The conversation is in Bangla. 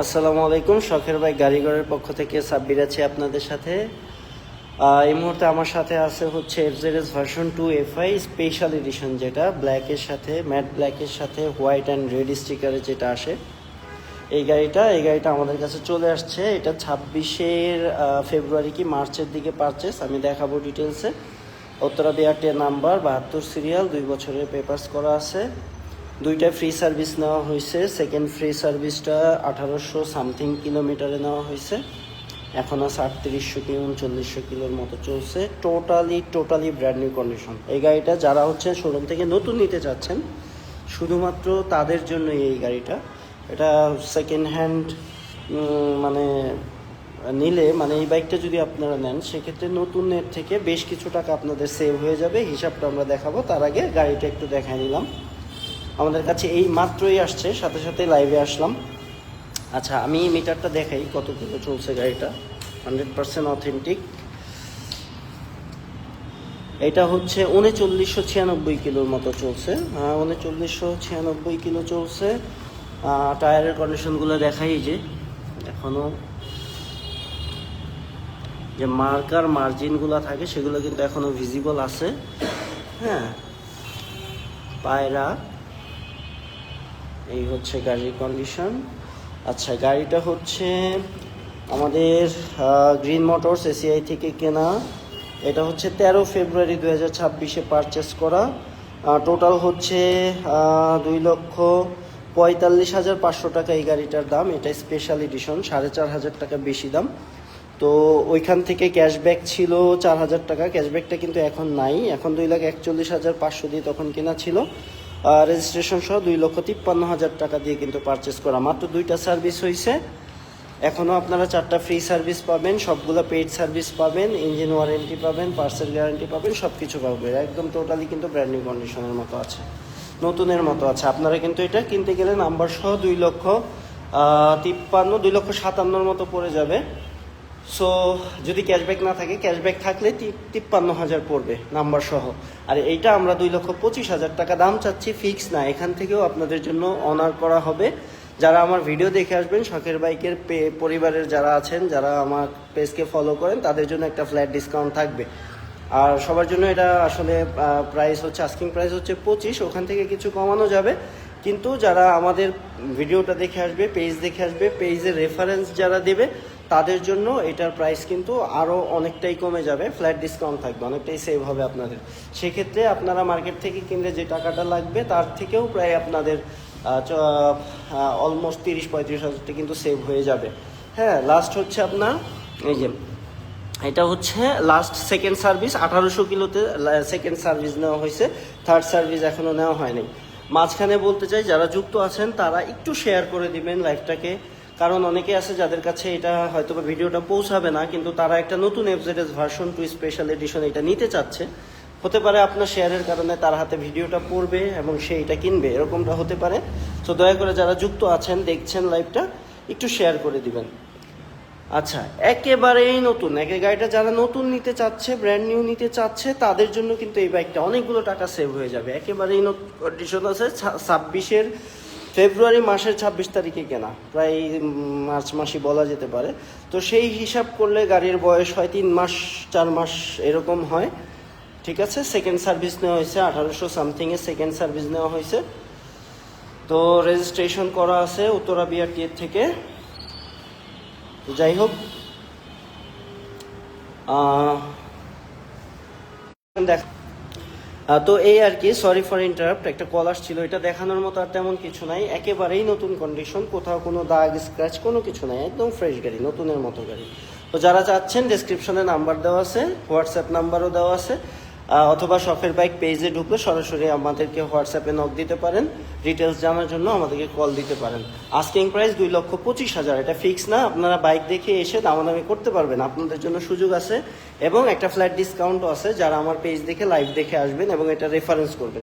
আসসালামু আলাইকুম। শখের বাইক গাড়িঘরের পক্ষ থেকে সাব্বির আছি আপনাদের সাথে। এই মুহূর্তে আমার সাথে আছে হচ্ছে FZS version 2 FI special edition, যেটা ব্ল্যাকের সাথে ম্যাট ব্ল্যাকের সাথে হোয়াইট অ্যান্ড রেড স্টিকারে যেটা আসে এই গাড়িটা আমাদের কাছে চলে আসছে। এটা 26 ফেব্রুয়ারি কি মার্চের দিকে পারচেস। আমি দেখাবো ডিটেলসে। উত্তরা বিআরটি নাম্বার 72 সিরিয়াল, 2 বছরের পেপারস করা আছে। দুইটা ফ্রি সার্ভিস নেওয়া হয়েছে। সেকেন্ড ফ্রি সার্ভিসটা 1800 সামথিং কিলোমিটারে নেওয়া হয়েছে। এখন আছে 3800 কি 3900 কিলোর মতো চলছে। Totally brand new condition. এই গাড়িটা যারা হচ্ছে শোরুম থেকে নতুন নিতে চাচ্ছেন, শুধুমাত্র তাদের জন্য এই গাড়িটা। এটা সেকেন্ড হ্যান্ড মানে নিলে, মানে এই বাইকটা যদি আপনারা নেন, সেক্ষেত্রে নতুনের থেকে বেশ কিছু টাকা আপনাদের সেভ হয়ে যাবে। হিসাবটা আমরা দেখাবো, তার আগে গাড়িটা একটু দেখাই নিলাম। আমাদের কাছে এই মাত্রই আসছে, সাথে সাথে লাইভে আসলাম। আচ্ছা, আমি মিটারটা দেখাই কত কিলো চলছে গাড়িটা। 100% অথেন্টিক। এটা হচ্ছে 3996 কিলোর মতো চলছে। 3996 কিলো চলছে। টায়ারের কন্ডিশনগুলো দেখাই, যে এখনও যে মার্জিনগুলো থাকে সেগুলো কিন্তু এখনও ভিজিবল আছে। হ্যাঁ, পায়রা। এই হচ্ছে গাড়ির কন্ডিশন। আচ্ছা, গাড়িটা হচ্ছে আমাদের গ্রিন মোটরস এসিআই থেকে কেনা। এটা হচ্ছে 13 ফেব্রুয়ারি 2026 পারচেস করা। টোটাল হচ্ছে 2,45,500 টাকা এই গাড়িটার দাম। এটা স্পেশাল এডিশন, 4,500 টাকা বেশি দাম। তো ওইখান থেকে ক্যাশব্যাক ছিল 4,000 টাকা। ক্যাশব্যাকটা কিন্তু এখন নাই। এখন 2,41,500 দিয়ে তখন কেনা ছিল। রেজিস্ট্রেশন সহ 2,53,000 টাকা দিয়ে কিন্তু পারচেস করা। মাত্র 2টা সার্ভিস হয়েছে। এখনও আপনারা 4টা ফ্রি সার্ভিস পাবেন, সবগুলো পেইড সার্ভিস পাবেন, ইঞ্জিন ওয়ারেন্টি পাবেন, পার্সেল গ্যারান্টি পাবেন, সব কিছু পাবেন। একদম টোটালি কিন্তু ব্র্যান্ড নিউ কন্ডিশনের মতো আছে, নতুনের মতো আছে। আপনারা কিন্তু এটা কিনতে গেলে নাম্বার সহ 2,57,000 মতো পড়ে যাবে। সো যদি ক্যাশব্যাক না থাকে, ক্যাশব্যাক থাকলে 53,000 পড়বে নাম্বার সহ। আর এইটা আমরা 2,25,000 টাকা দাম চাচ্ছি, ফিক্স না। এখান থেকেও আপনাদের জন্য অনার করা হবে। যারা আমার ভিডিও দেখে আসবেন, শখের বাইকের পরিবারের যারা আছেন, যারা আমার পেজকে ফলো করেন, তাদের জন্য একটা ফ্ল্যাট ডিসকাউন্ট থাকবে। আর সবার জন্য এটা আসলে প্রাইস হচ্ছে, আস্কিং প্রাইস হচ্ছে 25, ওখান থেকে কিছু কমানো যাবে। কিন্তু যারা আমাদের ভিডিওটা দেখে আসবে, পেজ দেখে আসবে, পেজের রেফারেন্স যারা দেবে, তাদের জন্য এটার প্রাইস কিন্তু আরও অনেকটাই কমে যাবে। ফ্ল্যাট ডিসকাউন্ট থাকবে, অনেকটাই সেভ হবে আপনাদের। সেক্ষেত্রে আপনারা মার্কেট থেকে কিনলে যে টাকাটা লাগবে, তার থেকেও প্রায় আপনাদের অলমোস্ট 30-35,000 টাকা কিন্তু সেভ হয়ে যাবে। হ্যাঁ, লাস্ট হচ্ছে আপনার এই যে এটা হচ্ছে লাস্ট সেকেন্ড সার্ভিস। 1800 কিলোতে সেকেন্ড সার্ভিস নেওয়া হয়েছে, থার্ড সার্ভিস এখনও নেওয়া হয়নি। মাঝখানে বলতে চাই, যারা যুক্ত আছেন তারা একটু শেয়ার করে দিবেন লাইভটাকে, কারণ অনেকে আছে যাদের কাছে এটা হয়তো বা ভিডিওটা পৌঁছাবে না, কিন্তু তারা একটা নতুন এফজেডএস ভার্সন 2 স্পেশাল এডিশন এটা নিতে চাচ্ছে। হতে পারে আপনার শেয়ারের কারণে তার হাতে ভিডিওটা পড়বে এবং সে এটা কিনবে, এরকমটা হতে পারে। তো দয়া করে যারা যুক্ত আছেন, দেখছেন লাইভটা, একটু শেয়ার করে দিবেন। আচ্ছা, একেবারেই নতুন গাড়িটা যারা নতুন নিতে চাচ্ছে, ব্র্যান্ড নিউ নিতে চাচ্ছে, তাদের জন্য কিন্তু এই বাইকটা অনেকগুলো টাকা সেভ হয়ে যাবে। একেবারেই নতুন কন্ডিশন আছে। 26 ফেব্রুয়ারি মাসের 26 তারিখে কেনা, প্রায় মার্চ মাসই বলা যেতে পারে। তো সেই হিসাব করলে গাড়ির বয়স হয় 3 মাস 4 মাস এরকম হয়। ঠিক আছে, সেকেন্ড সার্ভিস নেওয়া হয়েছে 1800 সামথিংয়ে সেকেন্ড সার্ভিস নেওয়া হয়েছে। তো রেজিস্ট্রেশন করা আছে উত্তরা বিআরটি থেকে। যাই হোক, তো এই আর কি। সরি ফর ইন্টারাপ্ট, একটা কল আসছিল। এটা দেখানোর মতো আর তেমন কিছু নাই। একেবারেই নতুন কন্ডিশন, কোথাও কোনো দাগ স্ক্র্যাচ কোনো কিছু নাই, একদম ফ্রেশ গাড়ি, নতুনের মতো গাড়ি। তো যারা চাচ্ছেন, ডেসক্রিপশনে নাম্বার দেওয়া আছে, হোয়াটসঅ্যাপ নাম্বারও দেওয়া আছে, অথবা শখের বাইক পেজে ঢুকলে সরাসরি আমাদেরকে হোয়াটসঅ্যাপে নক দিতে পারেন। ডিটেলস জানার জন্য আমাদেরকে কল দিতে পারেন। আস্কিং প্রাইস 2,25,000, এটা ফিক্স না। আপনারা বাইক দেখে এসে দামাদামি করতে পারবেন, আপনাদের জন্য সুযোগ আছে। এবং একটা ফ্ল্যাট ডিসকাউন্টও আছে যারা আমার পেজ দেখে লাইভ দেখে আসবেন এবং এটা রেফারেন্স করবেন।